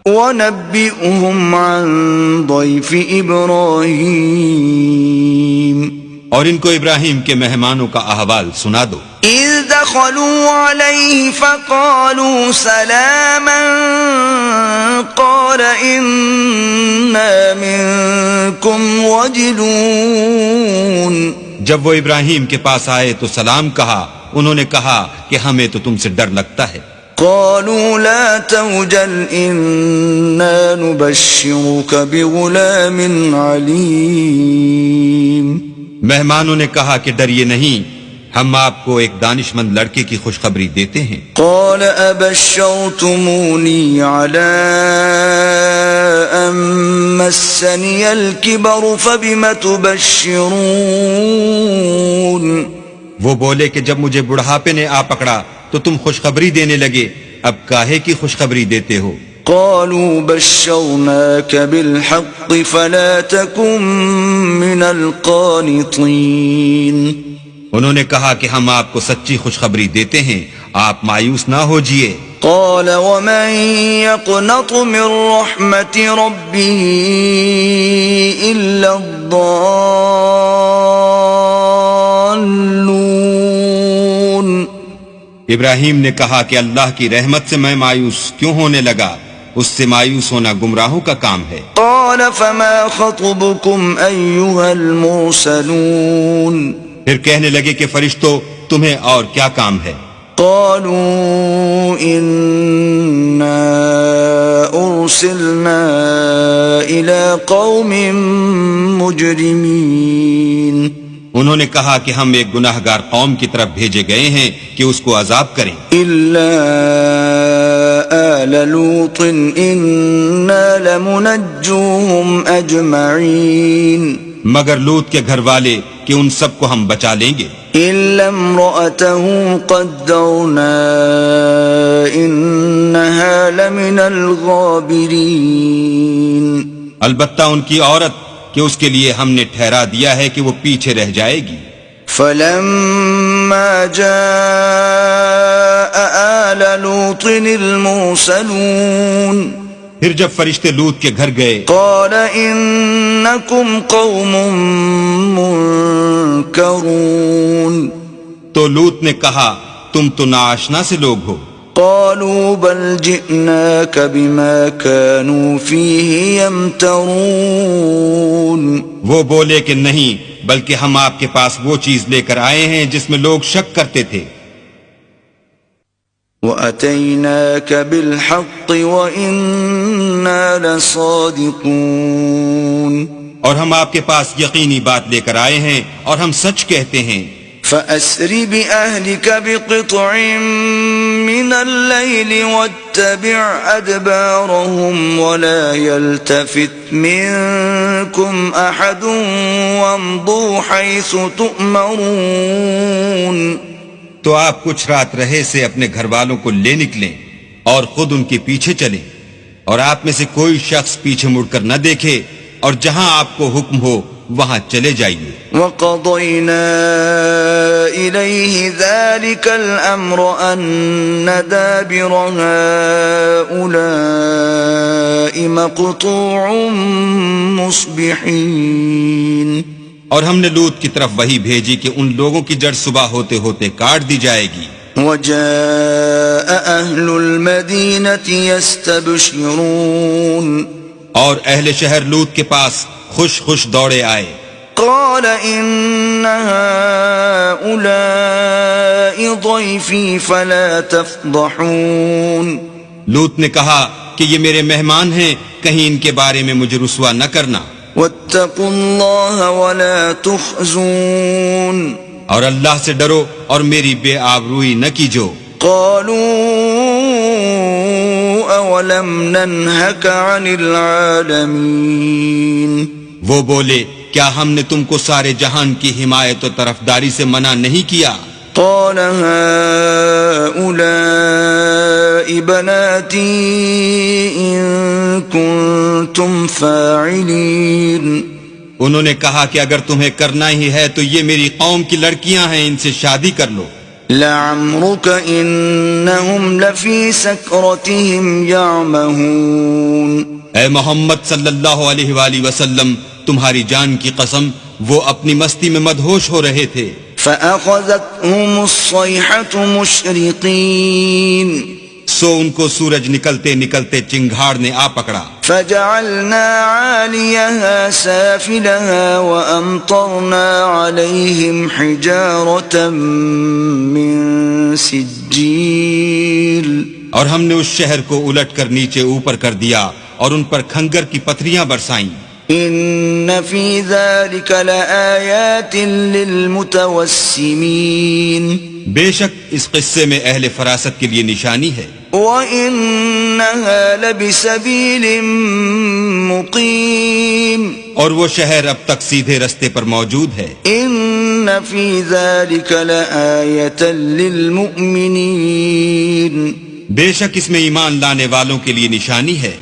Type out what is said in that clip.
وَنَبِّئْهُمْ عَنْ ضَيْفِ إِبْرَاهِيمَ اور ان کو ابراہیم کے مہمانوں کا احوال سنا دو۔ اذ دخلوا علیہ فقالوا سلاما قال انا منکم وجلون، جب وہ ابراہیم کے پاس آئے تو سلام کہا، انہوں نے کہا کہ ہمیں تو تم سے ڈر لگتا ہے۔ قالوا لا توجل انا نبشرك بغلام علیم، مہمانوں نے کہا کہ ڈریے نہیں، ہم آپ کو ایک دانش مند لڑکے کی خوشخبری دیتے ہیں۔ قال ابشرتمونی علی ان مسنی الکبر فبم تبشرون، وہ بولے کہ جب مجھے بڑھاپے نے آ پکڑا تو تم خوشخبری دینے لگے، اب کاہے کی خوشخبری دیتے ہو؟ قالوا بشرناك بالحق فلا تكن من القانطين، انہوں نے کہا کہ ہم آپ کو سچی خوشخبری دیتے ہیں، آپ مایوس نہ ہوجئے۔ قال ومن يقنط من رحمة ربه إلا الضالون، ابراہیم نے کہا کہ اللہ کی رحمت سے میں مایوس کیوں ہونے لگا؟ اس سے مایوس ہونا گمراہوں کا کام ہے۔ قال فما خطبكم أيها المرسلون، پھر کہنے لگے کہ فرشتوں تمہیں اور کیا کام ہے؟ قالوا إنا أرسلنا إلى قوم مجرمين، انہوں نے کہا کہ ہم ایک گناہگار قوم کی طرف بھیجے گئے ہیں کہ اس کو عذاب کریں۔ إلا آل لوط إنا لمنجوهم أجمعين، مگر لوط کے گھر والے کہ ان سب کو ہم بچا لیں گے۔ إلا امرأته قدرنا إنها لمن الغابرين، البتہ ان کی عورت کہ اس کے لیے ہم نے ٹھہرا دیا ہے کہ وہ پیچھے رہ جائے گی۔ فلما جاء آل لوط المرسلون، پھر جب فرشتے لوط کے گھر گئے، قال انکم قوم منکرون، تو لوط نے کہا تم تو ناآشنا سے لوگ ہو۔ قالوا بل جئناك بما كانوا فيه يمترون، وہ بولے کہ نہیں، بلکہ ہم آپ کے پاس وہ چیز لے کر آئے ہیں جس میں لوگ شک کرتے تھے۔ وَأَتَيْنَاكَ بِالْحَقِّ وَإِنَّا لَصَادِقُونَ، اور ہم آپ کے پاس یقینی بات لے کر آئے ہیں اور ہم سچ کہتے ہیں۔ فَأَسْرِ بِأَهْلِكَ بِقِطْعٍ مِّنَ اللَّيْلِ وَاتَّبِعْ أَدْبَارَهُمْ وَلَا يَلْتَفِتْ مِنكُمْ أَحَدٌ وَامْضُوا حَيْثُ تُؤْمَرُونَ، تو آپ کچھ رات رہے سے اپنے گھر والوں کو لے نکلیں اور خود ان کے پیچھے چلیں، اور آپ میں سے کوئی شخص پیچھے مڑ کر نہ دیکھے، اور جہاں آپ کو حکم ہو وہاں چلے جائیے۔ وَقَضَيْنَا إِلَيْهِ ذَلِكَ الْأَمْرَ أَنَّ دَابِرَ هَؤُلَاءِ مَقْطُوعٌ مُصْبِحِينَ، اور ہم نے لوط کی طرف وحی بھیجی کہ ان لوگوں کی جڑ صبح ہوتے ہوتے کاٹ دی جائے گی۔ وَجَاءَ أَهْلُ الْمَدِينَةِ يَسْتَبْشِرُونَ، اور اہل شہر لوط کے پاس خوش خوش دوڑے آئے۔ قال ان هؤلاء ضيفي فلا تفضحون، لوط نے کہا کہ یہ میرے مہمان ہیں، کہیں ان کے بارے میں مجھے رسوا نہ کرنا، واتقوا الله ولا تخزون، اور اللہ سے ڈرو اور میری بے آبروئی نہ کیجو۔ قالوا اولم ننهك عن العالمين، وہ بولے کیا ہم نے تم کو سارے جہان کی حمایت و طرفداری سے منع نہیں کیا؟ قال هؤلاء بناتي إن كنتم فاعلين، انہوں نے کہا کہ اگر تمہیں کرنا ہی ہے تو یہ میری قوم کی لڑکیاں ہیں، ان سے شادی کر لو۔ لعمرك إنهم لفي سكرتهم يعمهون. اے محمد صلی اللہ علیہ وآلہ وسلم، تمہاری جان کی قسم وہ اپنی مستی میں مدہوش ہو رہے تھے. فأخذتهم الصيحة مشرقين سو ان کو سورج نکلتے نکلتے چنگھاڑ نے آ پکڑا. فجعلنا عاليها سافلها وأمطرنا عليهم حجارة من سجيل. اور ہم نے اس شہر کو الٹ کر نیچے اوپر کر دیا اور ان پر کھنگر کی پتھریاں برسائیں. ان في ذلك لآيات للمتوسمين. بے شک اس قصے میں اہل فراست کے لیے نشانی ہے. وإنها لبسبيل مقيم. اور وہ شہر اب تک سیدھے رستے پر موجود ہے. ان في ذلك لآية للمؤمنين. بے شک اس میں ایمان لانے والوں کے لیے نشانی ہے.